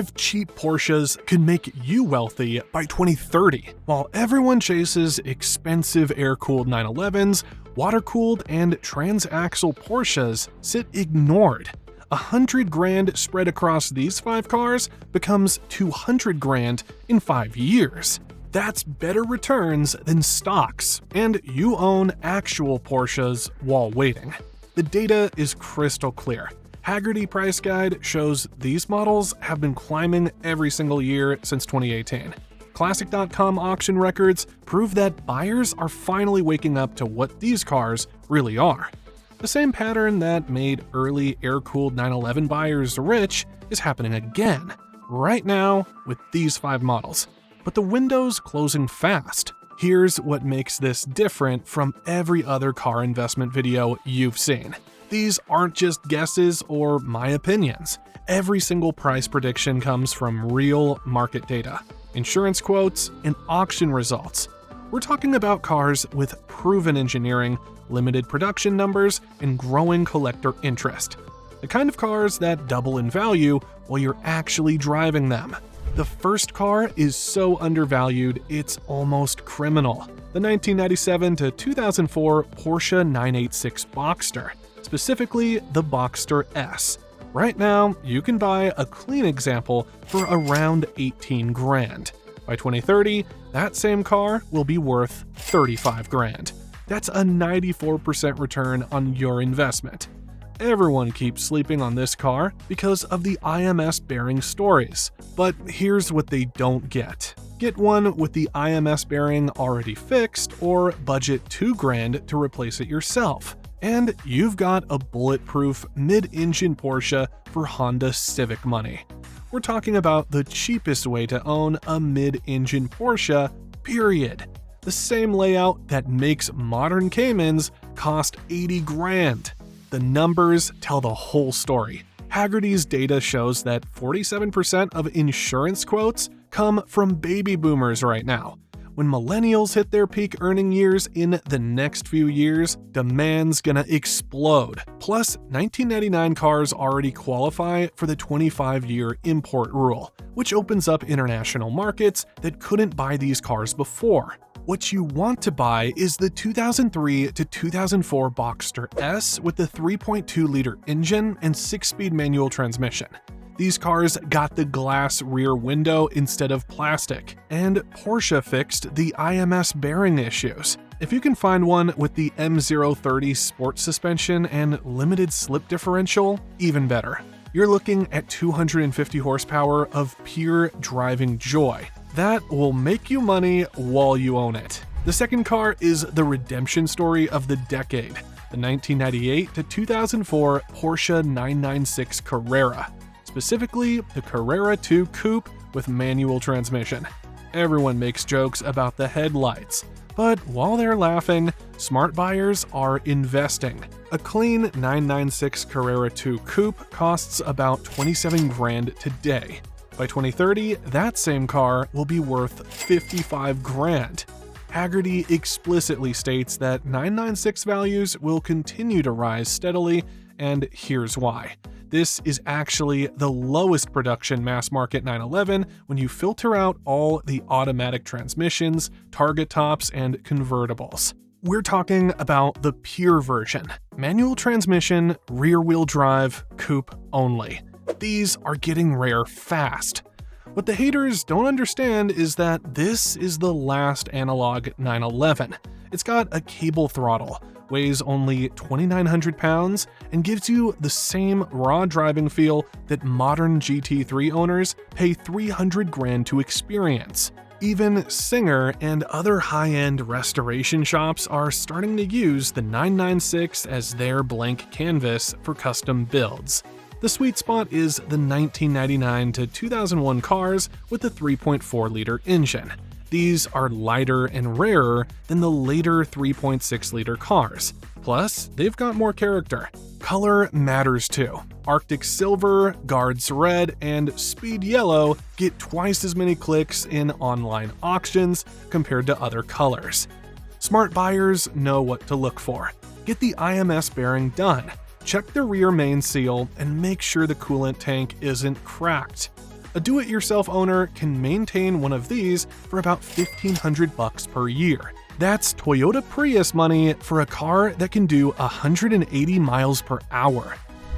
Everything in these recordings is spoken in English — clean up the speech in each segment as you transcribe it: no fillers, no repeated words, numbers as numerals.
5 cheap Porsches could make you wealthy by 2030. While everyone chases expensive air-cooled 911s, water-cooled and transaxle Porsches sit ignored. $100,000 spread across these 5 cars becomes $200,000 in 5 years. That's better returns than stocks, and you own actual Porsches while waiting. The data is crystal clear. Hagerty Price Guide shows these models have been climbing every single year since 2018. Classic.com auction records prove that buyers are finally waking up to what these cars really are. The same pattern that made early air-cooled 911 buyers rich is happening again, right now with these 5 models. But the window's closing fast. Here's what makes this different from every other car investment video you've seen. These aren't just guesses or my opinions. Every single price prediction comes from real market data, insurance quotes, and auction results. We're talking about cars with proven engineering, limited production numbers, and growing collector interest. The kind of cars that double in value while you're actually driving them. The first car is so undervalued, it's almost criminal. The 1997 to 2004 Porsche 986 Boxster, specifically the Boxster S. Right now, you can buy a clean example for around $18,000. By 2030, that same car will be worth $35,000. That's a 94% return on your investment. Everyone keeps sleeping on this car because of the IMS bearing stories. But here's what they don't get. Get one with the IMS bearing already fixed, or budget $2,000 to replace it yourself. And you've got a bulletproof mid-engine Porsche for Honda Civic money. We're talking about the cheapest way to own a mid-engine Porsche, period. The same layout that makes modern Caymans cost $80,000. The numbers tell the whole story. Hagerty's data shows that 47% of insurance quotes come from baby boomers right now. When millennials hit their peak earning years in the next few years, demand's gonna explode. Plus, 1999 cars already qualify for the 25-year import rule, which opens up international markets that couldn't buy these cars before. What you want to buy is the 2003 to 2004 Boxster S with the 3.2-liter engine and 6-speed manual transmission. These cars got the glass rear window instead of plastic, and Porsche fixed the IMS bearing issues. If you can find one with the M030 sport suspension and limited slip differential, even better. You're looking at 250 horsepower of pure driving joy. That will make you money while you own it. The second car is the redemption story of the decade, the 1998 to 2004 Porsche 996 Carrera, specifically the Carrera 2 Coupe with manual transmission. Everyone makes jokes about the headlights, but while they're laughing, smart buyers are investing. A clean 996 Carrera 2 Coupe costs about $27,000 today. By 2030, that same car will be worth $55,000. Hagerty explicitly states that 996 values will continue to rise steadily, and here's why. This is actually the lowest production mass market 911 when you filter out all the automatic transmissions, target tops, and convertibles. We're talking about the pure version, manual transmission, rear-wheel drive, coupe only. These are getting rare fast. What the haters don't understand is that this is the last analog 911. It's got a cable throttle, weighs only 2,900 pounds, and gives you the same raw driving feel that modern GT3 owners pay $300,000 to experience. Even Singer and other high-end restoration shops are starting to use the 996 as their blank canvas for custom builds. The sweet spot is the 1999 to 2001 cars with the 3.4-liter engine. These are lighter and rarer than the later 3.6-liter cars. Plus, they've got more character. Color matters too. Arctic Silver, Guards Red, and Speed Yellow get twice as many clicks in online auctions compared to other colors. Smart buyers know what to look for. Get the IMS bearing done. Check the rear main seal and make sure the coolant tank isn't cracked. A do-it-yourself owner can maintain one of these for about $1,500 per year. That's Toyota Prius money for a car that can do 180 miles per hour.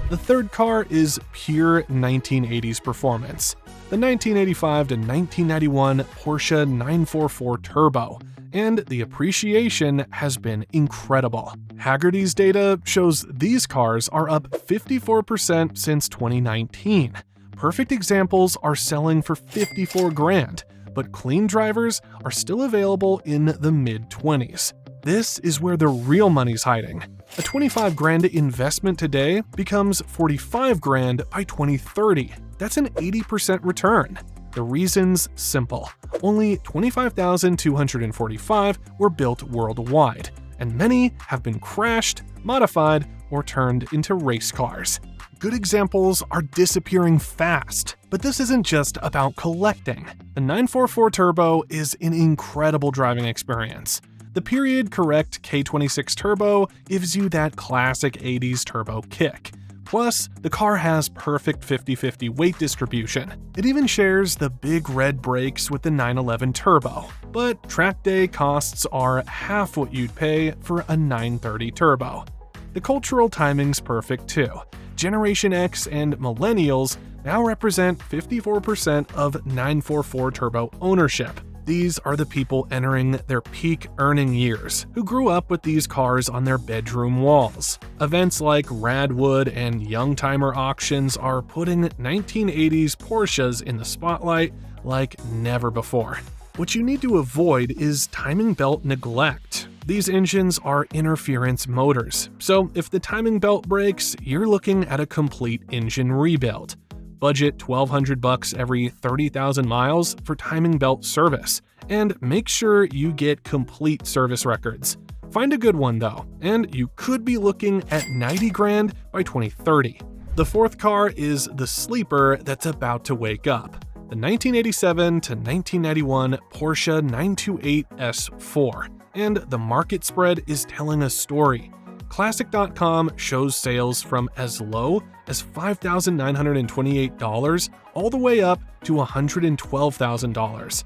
The third car is pure 1980s performance. The 1985 to 1991 Porsche 944 Turbo, and the appreciation has been incredible. Hagerty's data shows these cars are up 54% since 2019. Perfect examples are selling for $54,000, but clean drivers are still available in the mid-20s. This is where the real money's hiding. A $25,000 investment today becomes $45,000 by 2030. That's an 80% return. The reason's simple. Only 25,245 were built worldwide, and many have been crashed, modified, or turned into race cars. Good examples are disappearing fast, but this isn't just about collecting. The 944 Turbo is an incredible driving experience. The period-correct K26 Turbo gives you that classic 80s turbo kick. Plus, the car has perfect 50-50 weight distribution. It even shares the big red brakes with the 911 Turbo. But track day costs are half what you'd pay for a 930 Turbo. The cultural timing's perfect too. Generation X and Millennials now represent 54% of 944 Turbo ownership. These are the people entering their peak earning years, who grew up with these cars on their bedroom walls. Events like Radwood and Youngtimer auctions are putting 1980s Porsches in the spotlight like never before. What you need to avoid is timing belt neglect. These engines are interference motors, so if the timing belt breaks, you're looking at a complete engine rebuild. Budget $1,200 every 30,000 miles for timing belt service, and make sure you get complete service records. Find a good one though, and you could be looking at $90,000 by 2030. The fourth car is the sleeper that's about to wake up. The 1987 to 1991 Porsche 928 S4, and the market spread is telling a story. Classic.com shows sales from as low as $5,928 all the way up to $112,000.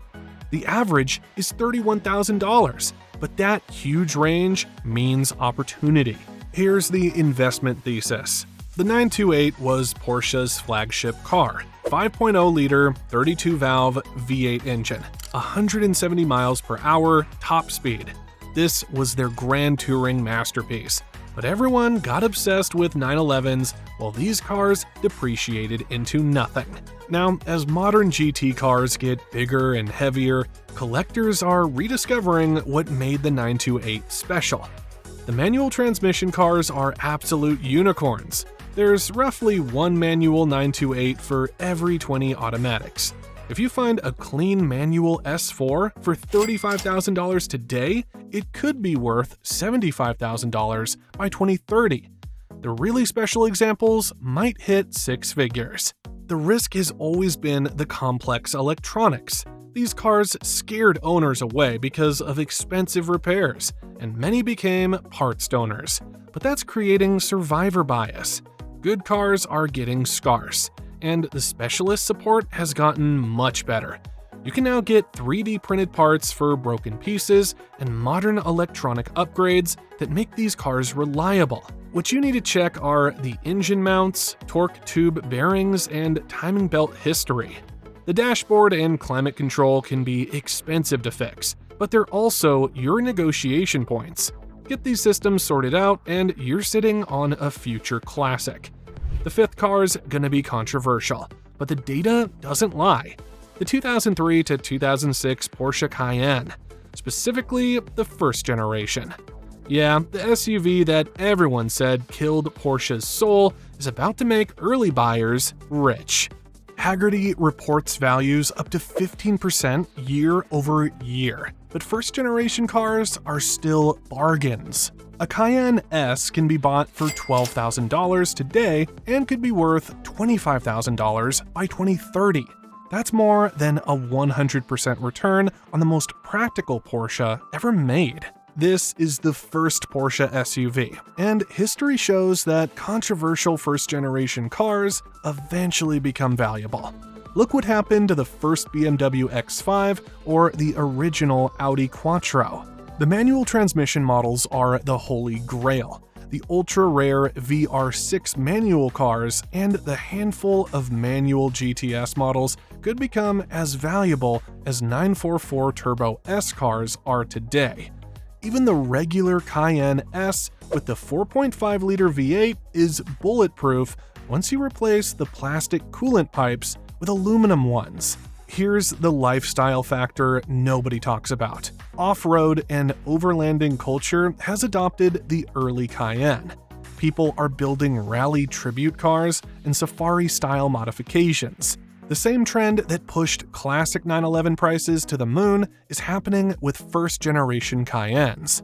The average is $31,000, but that huge range means opportunity. Here's the investment thesis. The 928 was Porsche's flagship car. 5.0-liter, 32-valve V8 engine, 170 miles per hour top speed. This was their grand touring masterpiece. But everyone got obsessed with 911s while these cars depreciated into nothing. Now, as modern GT cars get bigger and heavier, collectors are rediscovering what made the 928 special. The manual transmission cars are absolute unicorns. There's roughly one manual 928 for every 20 automatics. If you find a clean manual S4 for $35,000 today, it could be worth $75,000 by 2030. The really special examples might hit six figures. The risk has always been the complex electronics. These cars scared owners away because of expensive repairs, and many became parts donors. But that's creating survivor bias. Good cars are getting scarce, and the specialist support has gotten much better. You can now get 3D printed parts for broken pieces and modern electronic upgrades that make these cars reliable. What you need to check are the engine mounts, torque tube bearings, and timing belt history. The dashboard and climate control can be expensive to fix, but they're also your negotiation points. Get these systems sorted out and you're sitting on a future classic. The fifth car's gonna be controversial, but the data doesn't lie. The 2003 to 2006 Porsche Cayenne, specifically the first generation. Yeah, the SUV that everyone said killed Porsche's soul is about to make early buyers rich. Hagerty reports values up to 15% year over year, but first-generation cars are still bargains. A Cayenne S can be bought for $12,000 today and could be worth $25,000 by 2030. That's more than a 100% return on the most practical Porsche ever made. This is the first Porsche SUV, and history shows that controversial first-generation cars eventually become valuable. Look what happened to the first BMW X5 or the original Audi Quattro. The manual transmission models are the holy grail. The ultra-rare VR6 manual cars and the handful of manual GTS models could become as valuable as 944 Turbo S cars are today. Even the regular Cayenne S with the 4.5-liter V8 is bulletproof once you replace the plastic coolant pipes with aluminum ones. Here's the lifestyle factor nobody talks about. Off-road and overlanding culture has adopted the early Cayenne. People are building rally tribute cars and safari-style modifications. The same trend that pushed classic 911 prices to the moon is happening with first-generation Cayennes.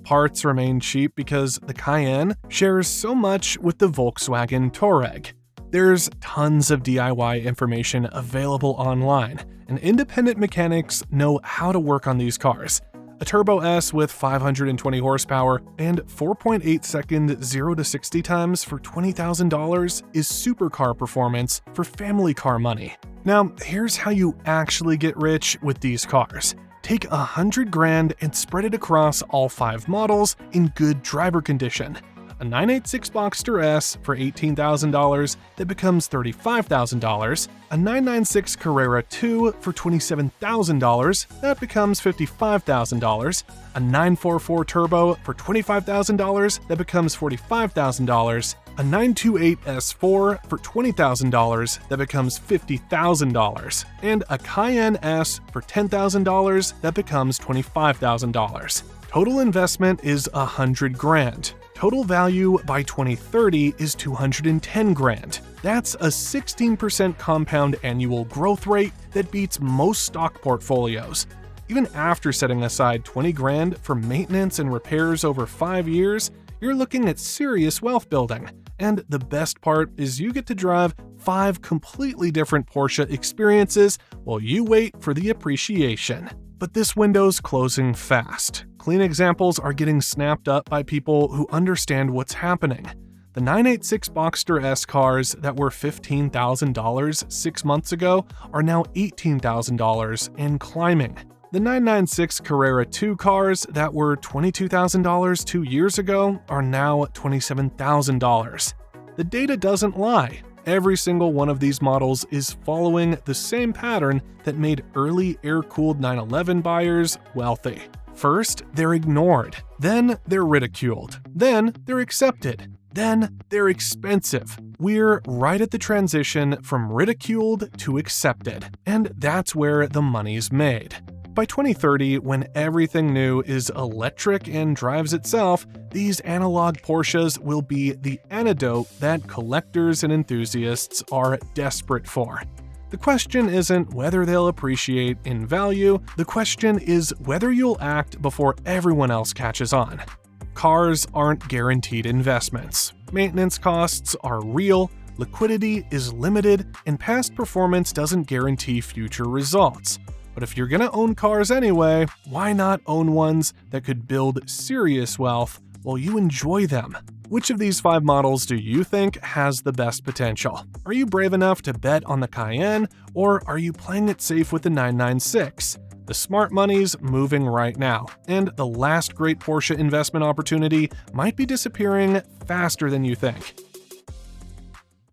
Parts remain cheap because the Cayenne shares so much with the Volkswagen Touareg. There's tons of DIY information available online, and independent mechanics know how to work on these cars. A Turbo S with 520 horsepower and 4.8-second 0 to 60 times for $20,000 is supercar performance for family car money. Now, here's how you actually get rich with these cars. Take $100,000 and spread it across all 5 models in good driver condition. A 986 Boxster S for $18,000 that becomes $35,000, a 996 Carrera 2 for $27,000 that becomes $55,000, a 944 Turbo for $25,000 that becomes $45,000, a 928 S4 for $20,000 that becomes $50,000, and a Cayenne S for $10,000 that becomes $25,000. Total investment is $100,000. Total value by 2030 is $210,000. That's a 16% compound annual growth rate that beats most stock portfolios. Even after setting aside $20,000 for maintenance and repairs over 5 years, you're looking at serious wealth building. And the best part is you get to drive 5 completely different Porsche experiences while you wait for the appreciation. But this window's closing fast. Clean examples are getting snapped up by people who understand what's happening. The 986 Boxster S cars that were $15,000 6 months ago are now $18,000 and climbing. The 996 Carrera 2 cars that were $22,000 2 years ago are now $27,000. The data doesn't lie. Every single one of these models is following the same pattern that made early air-cooled 911 buyers wealthy. First, they're ignored. Then, they're ridiculed. Then, they're accepted. Then, they're expensive. We're right at the transition from ridiculed to accepted. And that's where the money's made. By 2030, when everything new is electric and drives itself, these analog Porsches will be the antidote that collectors and enthusiasts are desperate for. The question isn't whether they'll appreciate in value, the question is whether you'll act before everyone else catches on. Cars aren't guaranteed investments. Maintenance costs are real, liquidity is limited, and past performance doesn't guarantee future results. But if you're gonna own cars anyway, why not own ones that could build serious wealth while you enjoy them? Which of these 5 models do you think has the best potential? Are you brave enough to bet on the Cayenne, or are you playing it safe with the 996? The smart money's moving right now, and the last great Porsche investment opportunity might be disappearing faster than you think.